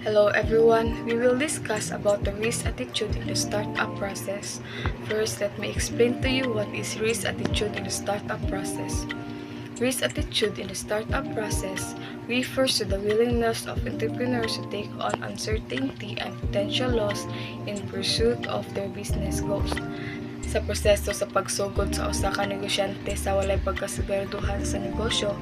Hello everyone, we will discuss about the risk attitude in the startup process. First, let me explain to you what is risk attitude in the startup process. Risk attitude in the startup process refers to the willingness of entrepreneurs to take on uncertainty and potential loss in pursuit of their business goals. Sa proseso sa pagsugod sa usa ka negosyante sa walay pagkasiguraduhan sa negosyo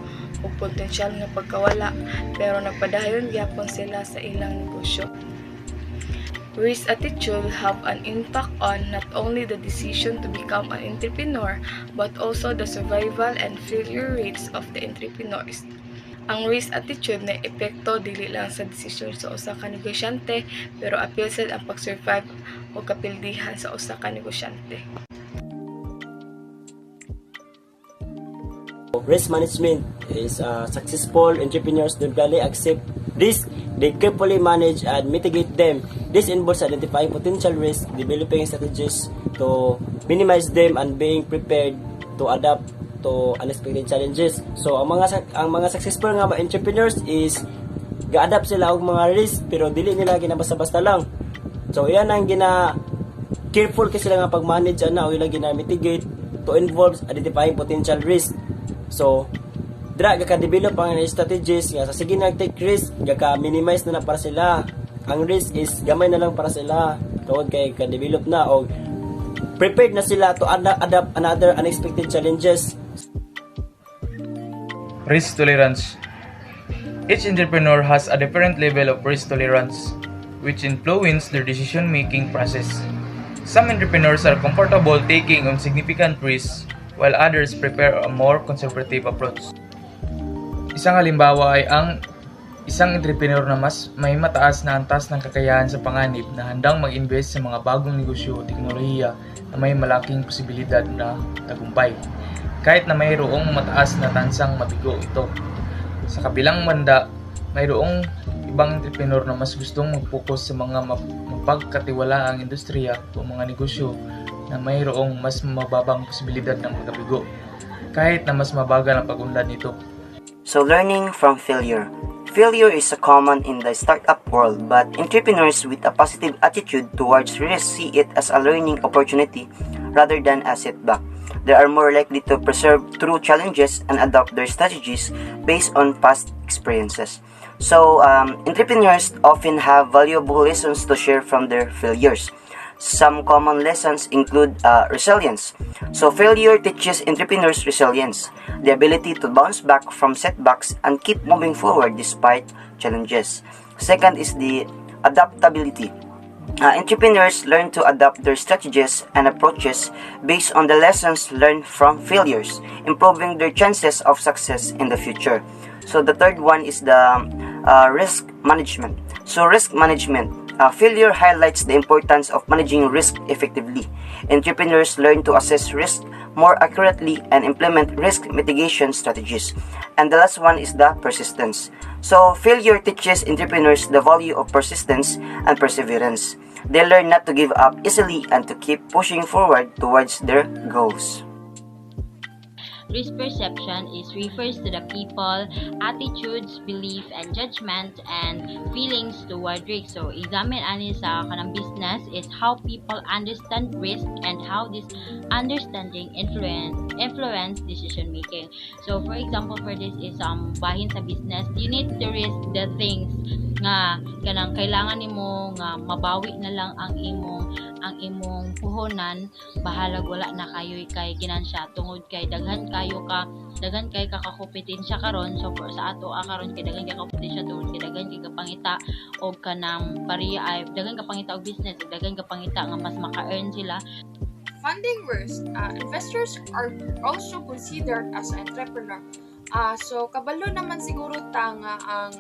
o potensyal nga pagkawala, pero nagpadayon gyapon sila sa ilang negosyo. Risk attitude have an impact on not only the decision to become an entrepreneur but also the survival and failure rates of the entrepreneurs. Ang risk attitude na epekto dili lang sa desisyon sa usa ka negosyante, pero apil sad ang pag-survive o kapildihan sa usa ka negosyante. Risk management is successful entrepreneurs normally accept risk, they carefully manage and mitigate them. This involves identifying potential risks, developing strategies to minimize them, and being prepared to adapt to unexpected challenges. So ang mga successful nga entrepreneurs is ga-adapt sila og mga risk pero dili nila basta-basta lang. So iyan ang careful kasi sila nga pag-manage o ila mitigate to involves identifying potential risk. So dira ga-develop ang strategies nga sa sige nag-take risk, ga-minimize na para sila. Ang risk is gamay na lang para sila. Tungod kay ka-develop na o prepared na sila to adapt another unexpected challenges. Risk tolerance. Each entrepreneur has a different level of risk tolerance, which influence their decision-making process. Some entrepreneurs are comfortable taking on significant risks, while others prefer a more conservative approach. Isang halimbawa ay ang isang entrepreneur na mas may mataas na antas ng kakayahan sa panganib na handang mag-invest sa mga bagong negosyo o teknolohiya na may malaking posibilidad na tagumpay, kahit na mayroong mataas na tansang mabigo ito. Sa kabilang banda, mayroong ibang entrepreneur na mas gustong mag-focus sa mga mapagkatiwalaang industriya o mga negosyo na mayroong mas mababang posibilidad ng pagkabigo, kahit na mas mabagal ang pag-unlad nito. So learning from failure. Failure is common in the startup world, but entrepreneurs with a positive attitude towards risk see it as a learning opportunity rather than a setback. They are more likely to persevere through challenges and adopt their strategies based on past experiences. So, entrepreneurs often have valuable lessons to share from their failures. Some common lessons include resilience. So, failure teaches entrepreneurs resilience, the ability to bounce back from setbacks and keep moving forward despite challenges. Second is the adaptability. Entrepreneurs learn to adapt their strategies and approaches based on the lessons learned from failures, improving their chances of success in the future. So the third one is the risk management. So risk management. Failure highlights the importance of managing risk effectively. Entrepreneurs learn to assess risk more accurately and implement risk mitigation strategies. And the last one is the persistence. So failure teaches entrepreneurs the value of persistence and perseverance. They learn not to give up easily and to keep pushing forward towards their goals. Risk perception refers to the people, attitudes, belief, and judgment and feelings toward risk. So, examine ani sa kanang business is how people understand risk and how this understanding influence decision making. So, for example, for this is bahin sa business, you need to risk the things nga kanang kailangan nimo nga mabawi na lang ang imong puhunan, bahalag wala na kayo'y kay ginansya tungod kay daghan kay kakakompetensya karon. So for sa ato karon kay daghan kay kompetensya tungod kay daghan kay kapangita og kanang pariya ay daghan kapangita og business, daghan kapangita nga mas maka-earn sila. Funding risk. Investors are also considered as an entrepreneur. So kabalo naman siguro ta nga ang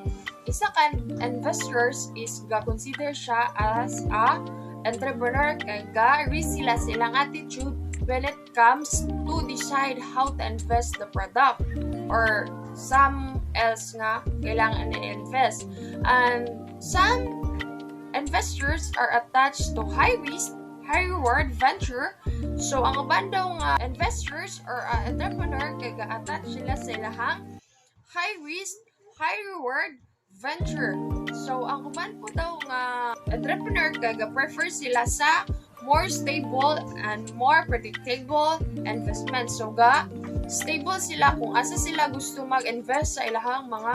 isa kan investors is ga-consider siya as a entrepreneur kay ga-risk sila silang attitude when it comes to decide how to invest the product or some else nga kailangan i-invest. And some investors are attached to high risk, high reward venture. So ang uban daw nga investors or entrepreneur kay ga-attach sila sa ilahang high risk, high reward venture. So, ang kuman po daw nga entrepreneur prefer sila sa more stable and more predictable investment. So, stable sila kung asa sila gusto mag-invest sa ilahang mga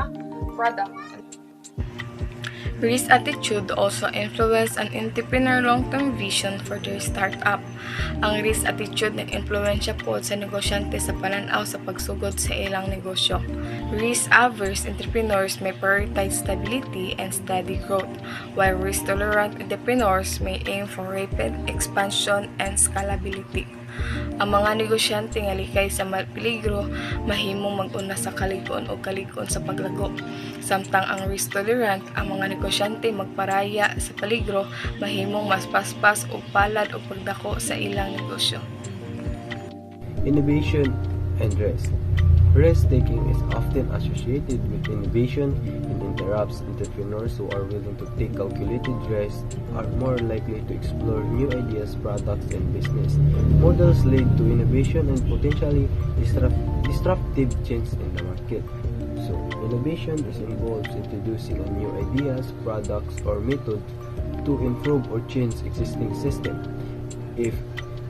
product. Risk attitude also influence an entrepreneur long-term vision for their startup. Ang risk attitude nag-influensya po sa negosyante sa pananaw sa pagsugod sa ilang negosyo. Risk-averse entrepreneurs may prioritize stability and steady growth, while risk-tolerant entrepreneurs may aim for rapid expansion and scalability. Ang mga negosyante nga likay sa peligro mahimong mag-una sa kaligon o kaligon sa paglago. Samtang ang risk tolerant, ang mga negosyante magparaya sa peligro mahimong mas paspas o palad o pagdako sa ilang negosyo. Innovation and risk. Risk-taking is often associated with innovation and interrupts entrepreneurs who are willing to take calculated risks are more likely to explore new ideas, products, and business models lead to innovation and potentially disruptive change in the market. So, innovation is involves introducing a new ideas, products, or method to improve or change existing system. If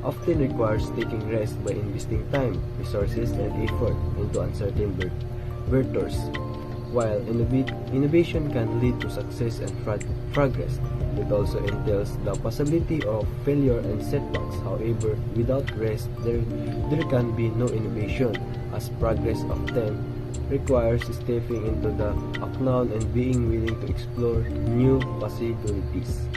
often requires taking risk by investing time, resources, and effort into uncertain vectors. While innovation can lead to success and progress, it also entails the possibility of failure and setbacks. However, without risk, there can be no innovation, as progress often requires stepping into the unknown and being willing to explore new possibilities.